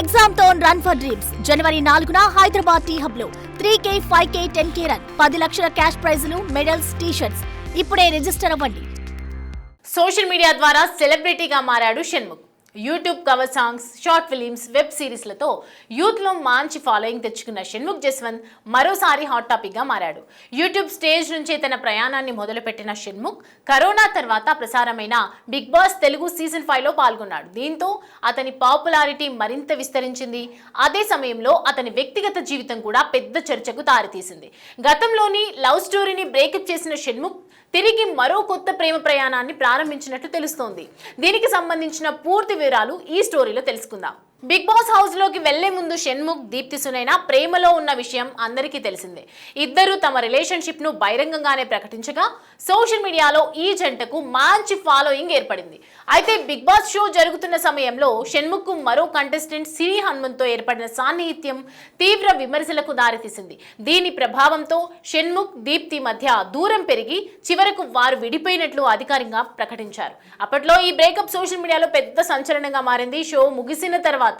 Exam తో run for dreams జనవరి 4న హైదరాబాద్ టీ హబ్ లో 3K, 5K, 10K రన్ 10 లక్షల క్యాష్ ప్రైజులు, మెడల్స్, టీ-షర్ట్స్. ఇప్పుడే రిజిస్టర్ అవ్వండి. సోషల్ మీడియా ద్వారా సెలబ్రిటీగా మారాడు Shanmukh. YouTube cover songs, short films, web సిరీస్లతో యూత్లో మంచి ఫాలోయింగ్ తెచ్చుకున్న షణ్ముఖ్ జస్వంత్ మరోసారి హాట్ టాపిక్గా మారాడు. యూట్యూబ్ స్టేజ్ నుంచే తన ప్రయాణాన్ని మొదలుపెట్టిన షణ్ముఖ్ కరోనా తర్వాత ప్రసారమైన బిగ్ బాస్ తెలుగు సీజన్ 5లో పాల్గొన్నాడు. దీంతో అతని పాపులారిటీ మరింత విస్తరించింది. అదే సమయంలో అతని వ్యక్తిగత జీవితం కూడా పెద్ద చర్చకు దారితీసింది. గతంలోని లవ్ స్టోరీని బ్రేకప్ చేసిన షణ్ముఖ్ తిరిగి మరో కొత్త ప్రేమ ప్రయాణాన్ని ప్రారంభించినట్లు తెలుస్తోంది. దీనికి సంబంధించిన పూర్తి వివరాలు ఈ స్టోరీలో తెలుసుకుందాం. బిగ్ బాస్ హౌస్ లోకి వెళ్లే ముందు షణ్ముఖ్, దీప్తి సునైనా ప్రేమలో ఉన్న విషయం అందరికీ తెలిసిందే. ఇద్దరు తమ రిలేషన్షిప్ ను బహిరంగంగానే ప్రకటించగా సోషల్ మీడియాలో ఈ జంటకు మంచి ఫాలోయింగ్ ఏర్పడింది. అయితే బిగ్ బాస్ షో జరుగుతున్న సమయంలో షణ్ముఖ్ కు మరో కంటెస్టెంట్ సిరి హనుమంత్తో ఏర్పడిన సాన్నిహిత్యం తీవ్ర విమర్శలకు దారితీసింది. దీని ప్రభావంతో షణ్ముఖ్, దీప్తి మధ్య దూరం పెరిగి చివరకు వారు విడిపోయినట్లు అధికారికంగా ప్రకటించారు. అప్పట్లో ఈ బ్రేకప్ సోషల్ మీడియాలో పెద్ద సంచలనంగా మారింది. షో ముగిసిన తర్వాత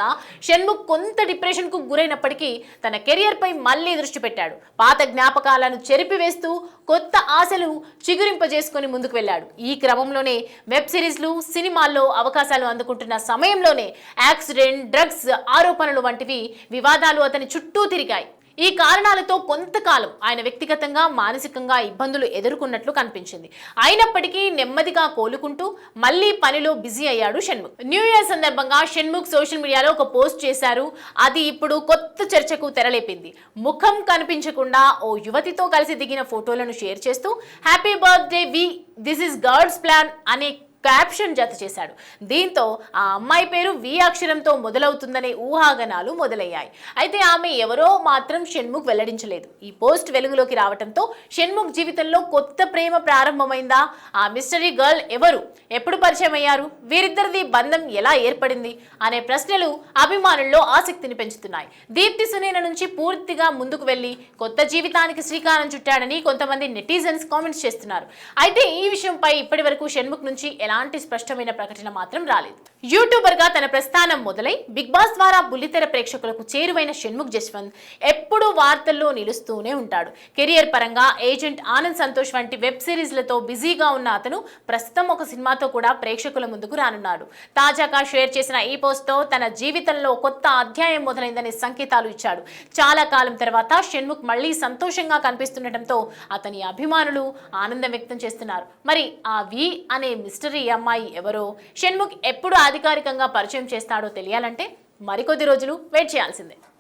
షణ్ముఖ్ కొంత డిప్రెషన్ కు గురైనప్పటికీ తన కెరియర్ పై మళ్లీ దృష్టి పెట్టాడు. పాత జ్ఞాపకాలను చెరిపివేస్తూ కొత్త ఆశలు చిగురింపజేసుకుని ముందుకు వెళ్ళాడు. ఈ క్రమంలోనే వెబ్ సిరీస్లు, సినిమాల్లో అవకాశాలు అందుకుంటున్న సమయంలోనే యాక్సిడెంట్, డ్రగ్స్ ఆరోపణలు వంటివి వివాదాలు అతని చుట్టూ తిరిగాయి. ఈ కారణాలతో కొంతకాలం ఆయన వ్యక్తిగతంగా, మానసికంగా ఇబ్బందులు ఎదుర్కొన్నట్లు కనిపించింది. అయినప్పటికీ నెమ్మదిగా కోలుకుంటూ మళ్లీ పనిలో బిజీ అయ్యాడు షణ్ముఖ్. న్యూ ఇయర్ సందర్భంగా షణ్ముఖ్ సోషల్ మీడియాలో ఒక పోస్ట్ చేశారు. అది ఇప్పుడు కొత్త చర్చకు తెరలేపింది. ముఖం కనిపించకుండా ఓ యువతితో కలిసి దిగిన ఫోటోలను షేర్ చేస్తూ హ్యాపీ బర్త్డే వి, దిస్ ఇస్ గాడ్స్ ప్లాన్ అనే క్యాప్షన్ జత చేశాడు. దీంతో ఆ అమ్మాయి పేరు వి అక్షరంతో మొదలవుతుందనే ఊహాగానాలు మొదలయ్యాయి. అయితే ఆమె ఎవరో మాత్రం షణ్ముఖ్ వెల్లడించలేదు. ఈ పోస్ట్ వెలుగులోకి రావడంతో షణ్ముఖ్ జీవితంలో కొత్త ప్రేమ ప్రారంభమైందా? ఆ మిస్టరీ గర్ల్ ఎవరు? ఎప్పుడు పరిచయం అయ్యారు? వీరిద్దరిది బంధం ఎలా ఏర్పడింది? అనే ప్రశ్నలు అభిమానుల్లో ఆసక్తిని పెంచుతున్నాయి. దీప్తి సునైన నుంచి పూర్తిగా ముందుకు వెళ్లి కొత్త జీవితానికి శ్రీకారం చుట్టాడని కొంతమంది నెటిజన్స్ కామెంట్స్ చేస్తున్నారు. అయితే ఈ విషయంపై ఇప్పటి వరకు షణ్ముఖ్ నుంచి ఎలాంటి స్పష్టమైన ప్రకటన మాత్రం రాలేదు. యూట్యూబర్ గా తన ప్రస్థానం మొదలై బిగ్ బాస్ ద్వారా బుల్లితెర ప్రేక్షకులకు చేరువైన షణ్ముఖ్ జస్వంత్ ఎప్పుడూ వార్తల్లో నిలుస్తూనే ఉంటాడు. కెరియర్ పరంగా ఏజెంట్ ఆనంద్ సంతోష్ వంటి వెబ్ సిరీస్లతో బిజీగా ఉన్న అతను ప్రస్తుతం ఒక సినిమాతో కూడా ప్రేక్షకుల ముందుకు రానున్నాడు. తాజాగా షేర్ చేసిన ఈ పోస్ట్ తో తన జీవితంలో కొత్త అధ్యాయం మొదలైందనే సంకేతాలు ఇచ్చాడు. చాలా కాలం తర్వాత షణ్ముఖ్ మళ్లీ సంతోషంగా కనిపిస్తుండటంతో అతని అభిమానులు ఆనందం వ్యక్తం చేస్తున్నారు. మరి ఆ వి అనే మిస్టరీ అమ్మాయి ఎవరో, షణ్ముఖ్ ఎప్పుడు అధికారికంగా పరిచయం చేస్తాడో తెలియాలంటే మరికొద్ది రోజులు వెయిట్ చేయాల్సిందే.